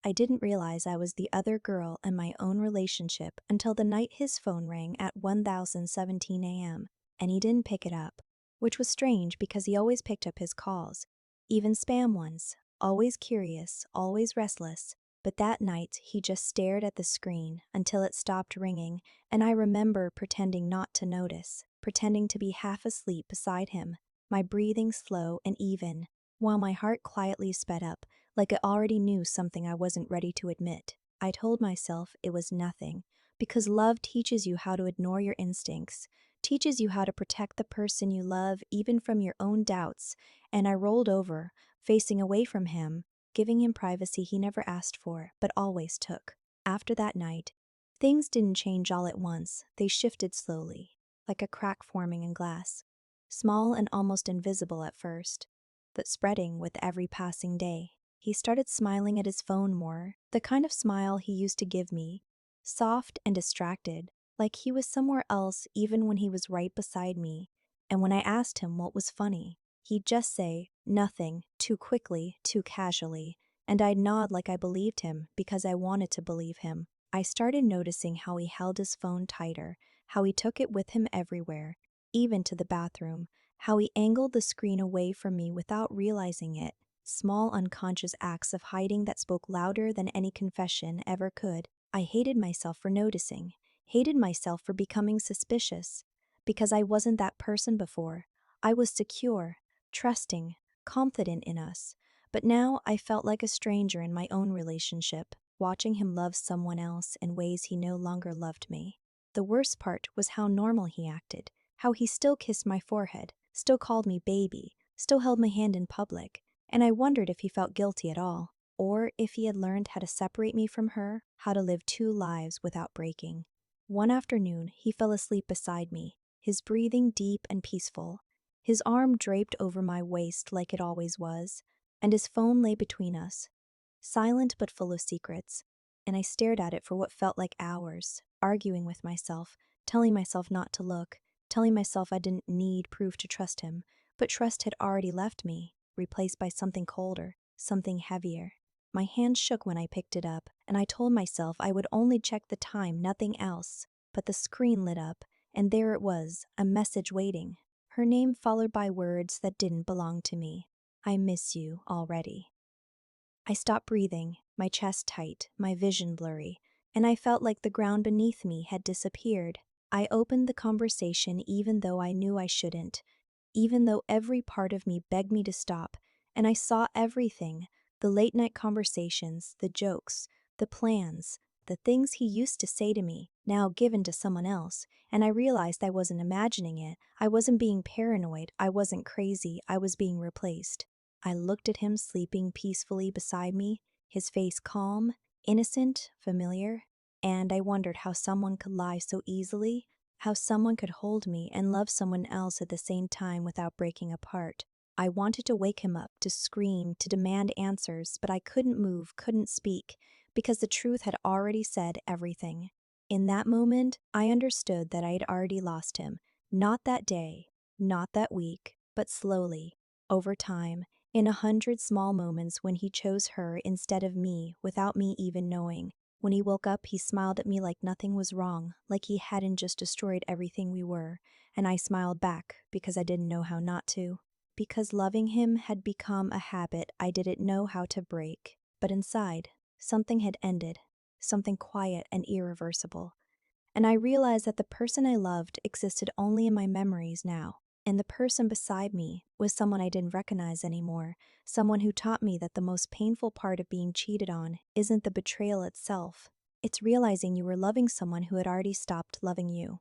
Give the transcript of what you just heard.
I didn't realize I was the other girl in my own relationship until the night his phone rang at 1017 a.m., and he didn't pick it up, which was strange because he always picked up his calls, even spam ones, always curious, always restless. But that night, he just stared at the screen until it stopped ringing, and I remember pretending not to notice, pretending to be half asleep beside him, my breathing slow and even, while my heart quietly sped up, like it already knew something I wasn't ready to admit. I told myself it was nothing, because love teaches you how to ignore your instincts, teaches you how to protect the person you love even from your own doubts, and I rolled over, facing away from him, giving him privacy he never asked for, but always took. After that night, things didn't change all at once, they shifted slowly, like a crack forming in glass. Small and almost invisible at first, but spreading with every passing day. He started smiling at his phone more, the kind of smile he used to give me, soft and distracted, like he was somewhere else even when he was right beside me. And when I asked him what was funny, he'd just say, nothing, too quickly, too casually, and I'd nod like I believed him because I wanted to believe him. I started noticing how he held his phone tighter, how he took it with him everywhere, even to the bathroom, how he angled the screen away from me without realizing it, small unconscious acts of hiding that spoke louder than any confession ever could. I hated myself for noticing, hated myself for becoming suspicious, because I wasn't that person before. I was secure, trusting, confident in us. But now I felt like a stranger in my own relationship, watching him love someone else in ways he no longer loved me. The worst part was how normal he acted, how he still kissed my forehead, still called me baby, still held my hand in public, and I wondered if he felt guilty at all, or if he had learned how to separate me from her, how to live two lives without breaking. One afternoon, he fell asleep beside me, his breathing deep and peaceful, his arm draped over my waist like it always was, and his phone lay between us, silent but full of secrets, and I stared at it for what felt like hours, arguing with myself, telling myself not to look, telling myself I didn't need proof to trust him, but trust had already left me, replaced by something colder, something heavier. My hand shook when I picked it up, and I told myself I would only check the time, nothing else. But the screen lit up, and there it was, a message waiting. Her name followed by words that didn't belong to me. I miss you already. I stopped breathing, my chest tight, my vision blurry, and I felt like the ground beneath me had disappeared. I opened the conversation even though I knew I shouldn't, even though every part of me begged me to stop, and I saw everything, the late night conversations, the jokes, the plans, the things he used to say to me, now given to someone else, and I realized I wasn't imagining it, I wasn't being paranoid, I wasn't crazy, I was being replaced. I looked at him sleeping peacefully beside me, his face calm, innocent, familiar, and I wondered how someone could lie so easily, how someone could hold me and love someone else at the same time without breaking apart. I wanted to wake him up, to scream, to demand answers, but I couldn't move, couldn't speak, because the truth had already said everything. In that moment, I understood that I had already lost him, not that day, not that week, but slowly, over time, in 100 small moments when he chose her instead of me without me even knowing. When he woke up, he smiled at me like nothing was wrong, like he hadn't just destroyed everything we were, and I smiled back because I didn't know how not to. Because loving him had become a habit I didn't know how to break. But inside, something had ended, something quiet and irreversible. And I realized that the person I loved existed only in my memories now. And the person beside me was someone I didn't recognize anymore, someone who taught me that the most painful part of being cheated on isn't the betrayal itself. It's realizing you were loving someone who had already stopped loving you.